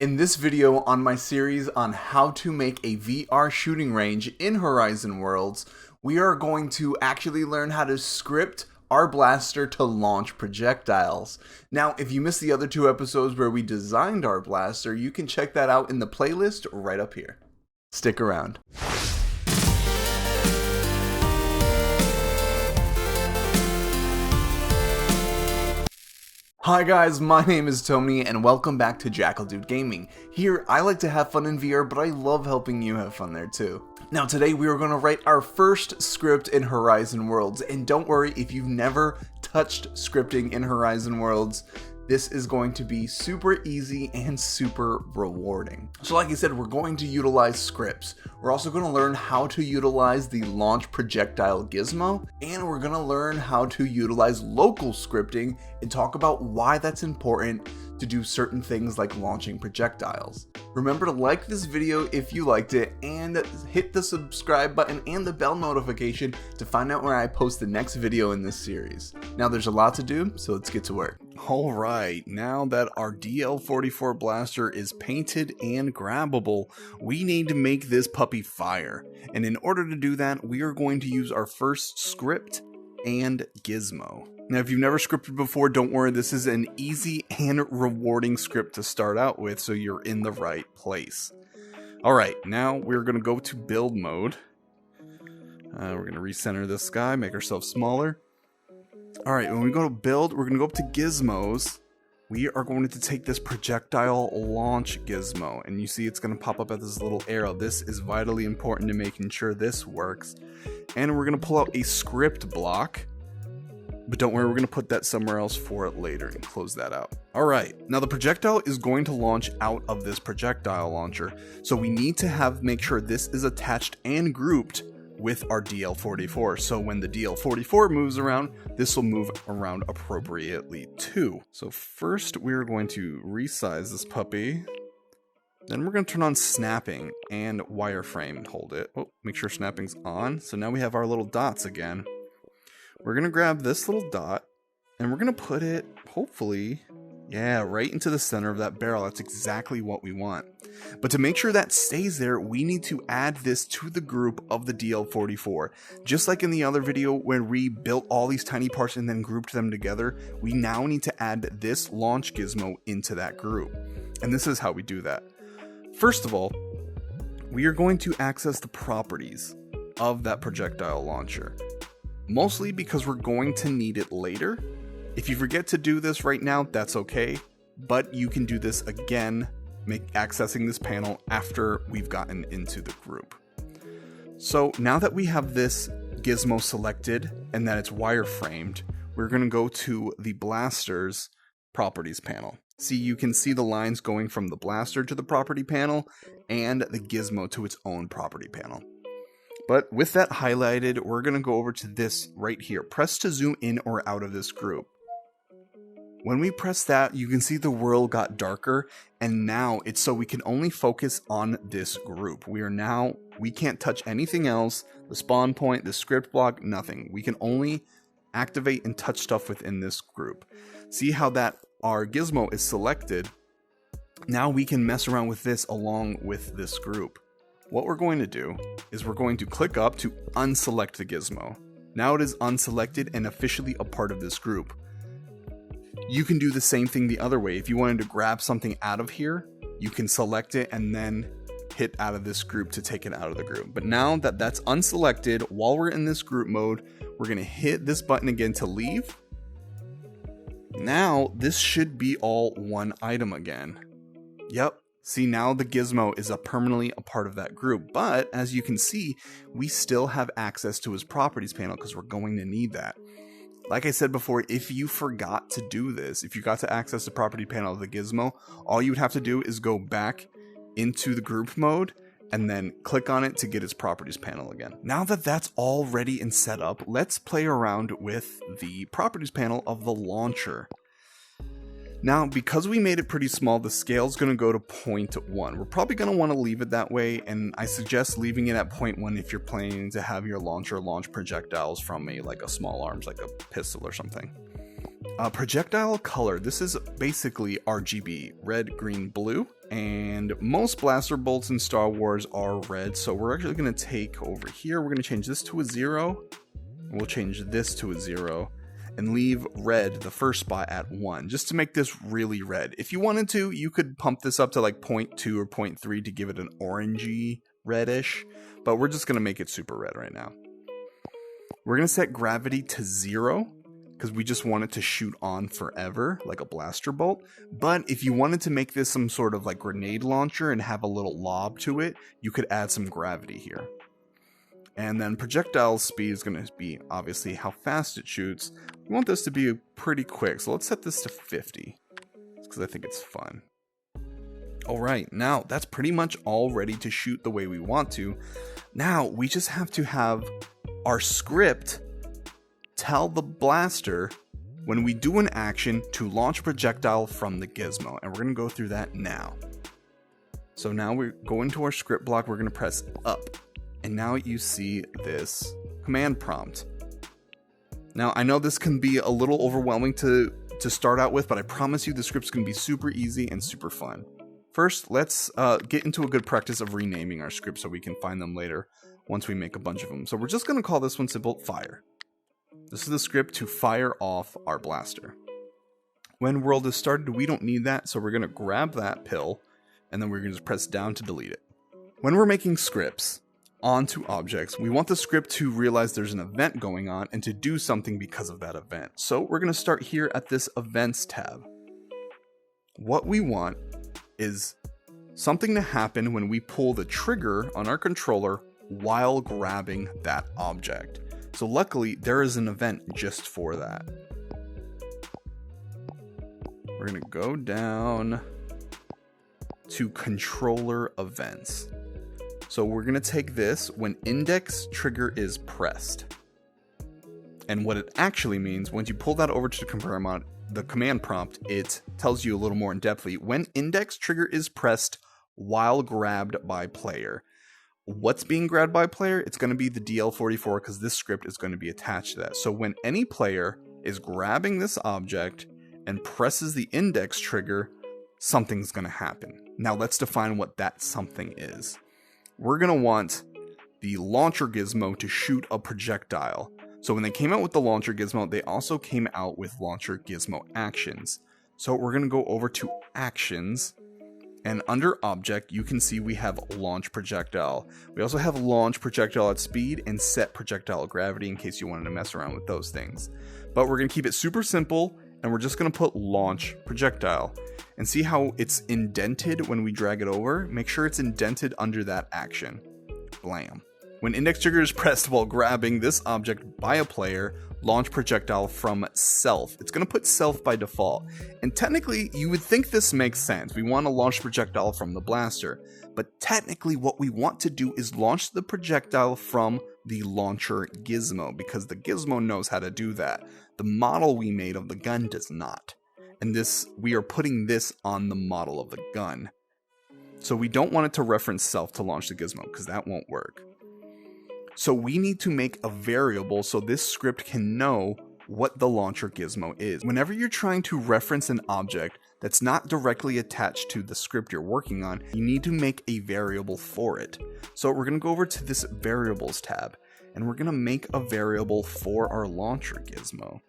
In this video on my series on how to make a VR shooting range in Horizon Worlds, we are going to actually learn how to script our blaster to launch projectiles. Now, if you missed the other two episodes where we designed our blaster, you can check that out in the playlist right up here. Stick around. Hi guys, my name is Tony and welcome back to Jackal Dude Gaming. Here, I like to have fun in VR, but I love helping you have fun there too. Now today we are going to write our first script in Horizon Worlds, and don't worry if you've never touched scripting in Horizon Worlds, this is going to be super easy and super rewarding. So like I said, we're going to utilize scripts. We're also going to learn how to utilize the launch projectile gizmo, and we're going to learn how to utilize local scripting and talk about why that's important to do certain things like launching projectiles. Remember to like this video if you liked it, and hit the subscribe button and the bell notification to find out where I post the next video in this series. Now there's a lot to do, so let's get to work. Alright, now that our DL44 blaster is painted and grabbable, we need to make this puppy fire. And in order to do that, we are going to use our first script and gizmo. Now, if you've never scripted before, don't worry, this is an easy and rewarding script to start out with, so you're in the right place. Alright, now we're going to go to build mode. We're going to recenter this guy, make ourselves smaller. Alright, when we go to build, we're going to go up to gizmos. We are going to take this projectile launch gizmo, and you see it's going to pop up at this little arrow. This is vitally important to making sure this works. And we're going to pull out a script block. But don't worry, we're going to put that somewhere else for it later and close that out. Alright, now the projectile is going to launch out of this projectile launcher, so we need to make sure this is attached and grouped with our DL44. So when the DL44 moves around, this will move around appropriately too. So first we're going to resize this puppy. Then we're going to turn on snapping and wireframe. Hold it. Oh, make sure snapping's on. So now we have our little dots again. We're going to grab this little dot and we're going to put it, hopefully, yeah, right into the center of that barrel. That's exactly what we want. But to make sure that stays there, we need to add this to the group of the DL44. Just like in the other video where we built all these tiny parts and then grouped them together, we now need to add this launch gizmo into that group. And this is how we do that. First of all, we are going to access the properties of that projectile launcher. Mostly because we're going to need it later. If you forget to do this right now, that's okay, but you can do this again, accessing this panel after we've gotten into the group. So now that we have this gizmo selected and that it's wireframed, we're going to go to the blaster's properties panel. See, you can see the lines going from the blaster to the property panel and the gizmo to its own property panel. But with that highlighted, we're going to go over to this right here. Press to zoom in or out of this group. When we press that, you can see the world got darker, and now it's so we can only focus on this group. We can't touch anything else, the spawn point, the script block, nothing. We can only activate and touch stuff within this group. See how that our gizmo is selected? Now we can mess around with this along with this group. What we're going to do is we're going to click up to unselect the gizmo. Now it is unselected and officially a part of this group. You can do the same thing the other way. If you wanted to grab something out of here, you can select it and then hit out of this group to take it out of the group. But now that that's unselected, while we're in this group mode, we're going to hit this button again to leave. Now this should be all one item again. Yep. See, now the gizmo is permanently a part of that group, but as you can see, we still have access to his properties panel because we're going to need that. Like I said before, if you forgot to do this, if you got to access the property panel of the gizmo, all you would have to do is go back into the group mode and then click on it to get its properties panel again. Now that that's all ready and set up, let's play around with the properties panel of the launcher. Now, because we made it pretty small, the scale is going to go to 0.1. We're probably going to want to leave it that way, and I suggest leaving it at 0.1 if you're planning to have your launcher launch projectiles from like a small arms, like a pistol or something. Projectile color. This is basically RGB, red, green, blue. And most blaster bolts in Star Wars are red. So we're actually going to take over here. We're going to change this to a 0. We'll change this to a 0. And leave red, the first spot, at 1. Just to make this really red. If you wanted to, you could pump this up to like 0.2 or 0.3 to give it an orangey reddish. But we're just going to make it super red right now. We're going to set gravity to 0. Because we just want it to shoot on forever, like a blaster bolt. But if you wanted to make this some sort of like grenade launcher and have a little lob to it, you could add some gravity here. And then projectile speed is going to be obviously how fast it shoots. We want this to be pretty quick, so let's set this to 50. Because I think it's fun. Alright, now that's pretty much all ready to shoot the way we want to. Now we just have to have our script tell the blaster when we do an action to launch a projectile from the gizmo, and we're going to go through that now. So now we go into our script block, we're going to press up, and now you see this command prompt. Now I know this can be a little overwhelming to start out with, but I promise you the script's going to be super easy and super fun. First, let's get into a good practice of renaming our scripts so we can find them later once we make a bunch of them. So we're just going to call this one simple fire. This is the script to fire off our blaster. When world is started, we don't need that, so we're going to grab that pill, and then we're going to just press down to delete it. When we're making scripts onto objects, we want the script to realize there's an event going on and to do something because of that event. So we're going to start here at this Events tab. What we want is something to happen when we pull the trigger on our controller while grabbing that object. So luckily, there is an event just for that. We're going to go down to controller events. So we're going to take this when index trigger is pressed. And what it actually means, once you pull that over to the command prompt, it tells you a little more in depthly. When index trigger is pressed while grabbed by player. What's being grabbed by player? It's going to be the DL44 because this script is going to be attached to that. So when any player is grabbing this object and presses the index trigger, something's going to happen. Now let's define what that something is. We're going to want the launcher gizmo to shoot a projectile. So when they came out with the launcher gizmo, they also came out with launcher gizmo actions. So we're going to go over to actions. And under object, you can see we have launch projectile. We also have launch projectile at speed and set projectile gravity in case you wanted to mess around with those things. But we're going to keep it super simple, and we're just going to put launch projectile. And see how it's indented when we drag it over? Make sure it's indented under that action. Blam. When index trigger is pressed while grabbing this object by a player, launch projectile from self. It's going to put self by default. And technically, you would think this makes sense. We want to launch projectile from the blaster. But technically, what we want to do is launch the projectile from the launcher gizmo, because the gizmo knows how to do that. The model we made of the gun does not. And we are putting this on the model of the gun. So we don't want it to reference self to launch the gizmo, because that won't work. So we need to make a variable so this script can know what the launcher gizmo is. Whenever you're trying to reference an object that's not directly attached to the script you're working on, you need to make a variable for it. So we're going to go over to this variables tab, and we're going to make a variable for our launcher gizmo.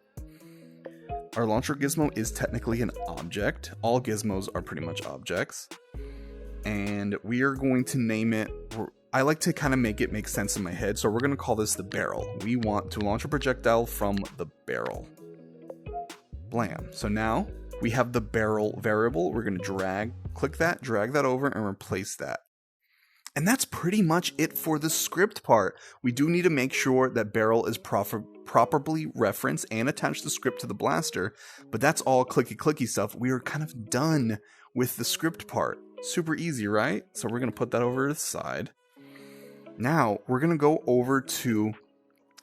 Our launcher gizmo is technically an object. All gizmos are pretty much objects. And we are going to name it... I like to kind of make it make sense in my head, so we're going to call this the barrel. We want to launch a projectile from the barrel. Blam. So now we have the barrel variable. We're going to click that, drag that over, and replace that. And that's pretty much it for the script part. We do need to make sure that barrel is properly referenced and attach the script to the blaster, but that's all clicky stuff. We are kind of done with the script part. Super easy, right? So we're going to put that over to the side. Now, we're going to go over to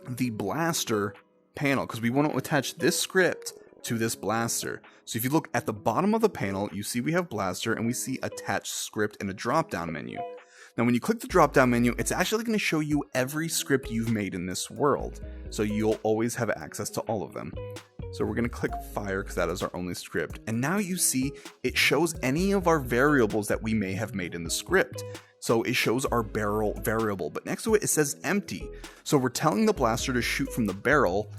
the blaster panel because we want to attach this script to this blaster. So if you look at the bottom of the panel, you see we have blaster and we see attached script in a drop-down menu. Now, when you click the drop-down menu, it's actually going to show you every script you've made in this world. So you'll always have access to all of them. So we're going to click fire because that is our only script. And now you see it shows any of our variables that we may have made in the script. So it shows our barrel variable, but next to it, it says empty. So we're telling the blaster to shoot from the barrel,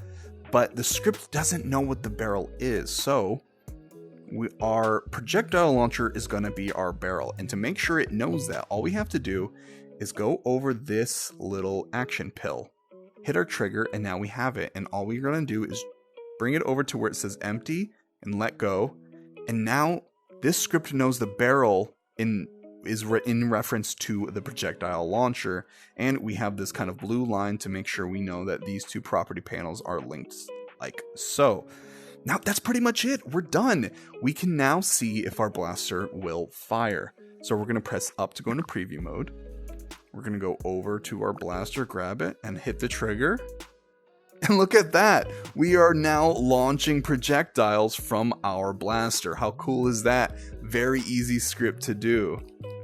but the script doesn't know what the barrel is. So our projectile launcher is going to be our barrel. And to make sure it knows that, all we have to do is go over this little action pill, hit our trigger, and now we have it. And all we're going to do is bring it over to where it says empty and let go. And now this script knows the barrel is in reference to the projectile launcher. And we have this kind of blue line to make sure we know that these two property panels are linked like so. Now that's pretty much it. We're done. We can now see if our blaster will fire. So we're going to press up to go into preview mode. We're going to go over to our blaster, grab it, and hit the trigger. And look at that. We are now launching projectiles from our blaster. How cool is that? Very easy script to do.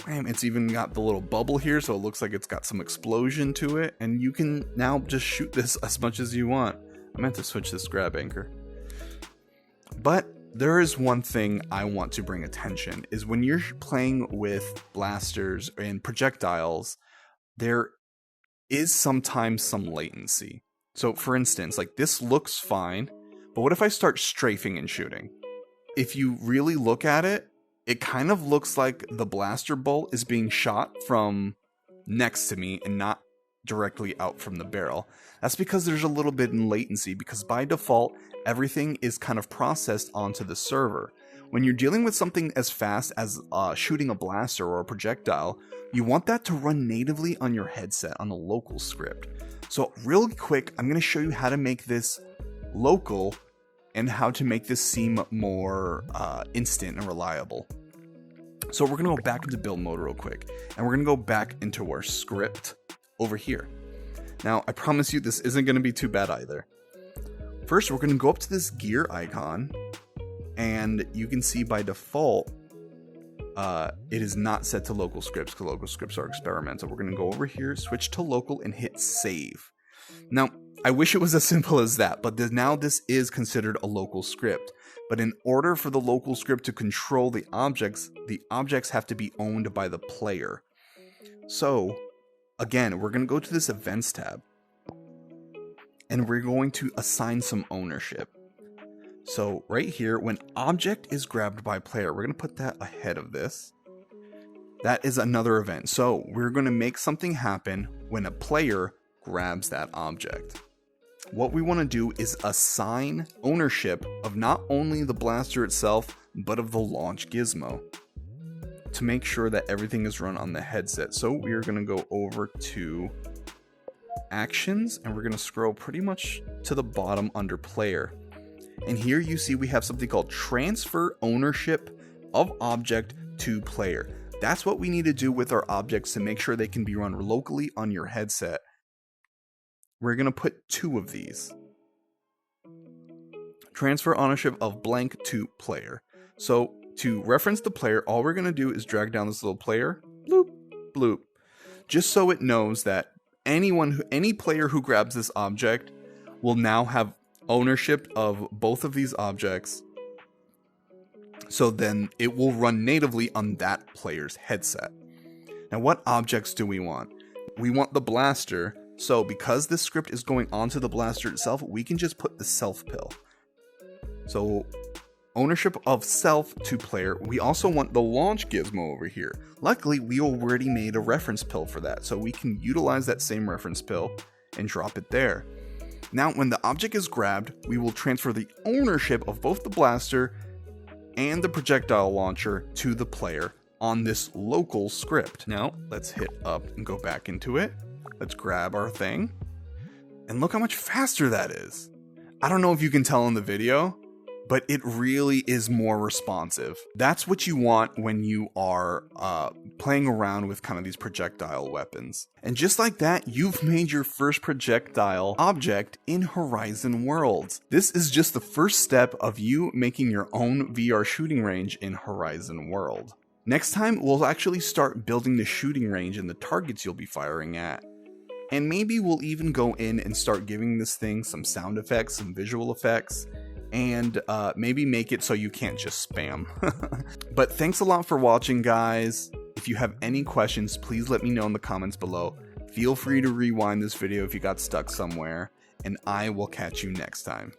Man, it's even got the little bubble here, so it looks like it's got some explosion to it. And you can now just shoot this as much as you want. I meant to switch this grab anchor. But there is one thing I want to bring attention, is when you're playing with blasters and projectiles, there is sometimes some latency. So for instance, like this looks fine, but what if I start strafing and shooting? If you really look at it, it kind of looks like the blaster bolt is being shot from next to me and not directly out from the barrel. That's because there's a little bit in latency, because by default, everything is kind of processed onto the server. When you're dealing with something as fast as shooting a blaster or a projectile, you want that to run natively on your headset on a local script. So real quick, I'm going to show you how to make this local and how to make this seem more instant and reliable. So we're going to go back into build mode real quick, and we're going to go back into our script over here. Now, I promise you this isn't going to be too bad either. First, we're going to go up to this gear icon, and you can see by default, it is not set to local scripts because local scripts are experimental. We're going to go over here, switch to local, and hit save. Now, I wish it was as simple as that, but now this is considered a local script. But in order for the local script to control the objects have to be owned by the player. So, again, we're going to go to this events tab, and we're going to assign some ownership. So right here, when object is grabbed by player, we're going to put that ahead of this. That is another event. So we're going to make something happen when a player grabs that object. What we want to do is assign ownership of not only the blaster itself, but of the launch gizmo, to make sure that everything is run on the headset. So we are going to go over to actions, and we're going to scroll pretty much to the bottom under player. And here you see we have something called transfer ownership of object to player. That's what we need to do with our objects to make sure they can be run locally on your headset. We're going to put 2 of these. Transfer ownership of blank to player. So to reference the player, all we're going to do is drag down this little player, bloop, bloop, just so it knows that any player who grabs this object will now have ownership of both of these objects, so then it will run natively on that player's headset. Now, what objects do we want? We want the blaster, so because this script is going onto the blaster itself, we can just put the self pill. So ownership of self to player. We also want the launch gizmo over here. Luckily, we already made a reference pill for that, so we can utilize that same reference pill and drop it there. Now, when the object is grabbed, we will transfer the ownership of both the blaster and the projectile launcher to the player on this local script. Now, let's hit up and go back into it. Let's grab our thing. And look how much faster that is. I don't know if you can tell in the video, but it really is more responsive. That's what you want when you are playing around with kind of these projectile weapons. And just like that, you've made your first projectile object in Horizon Worlds. This is just the first step of you making your own VR shooting range in Horizon World. Next time, we'll actually start building the shooting range and the targets you'll be firing at. And maybe we'll even go in and start giving this thing some sound effects, some visual effects, and maybe make it so you can't just spam. But thanks a lot for watching, guys. If you have any questions, please let me know in the comments below. Feel free to rewind this video if you got stuck somewhere, and I will catch you next time.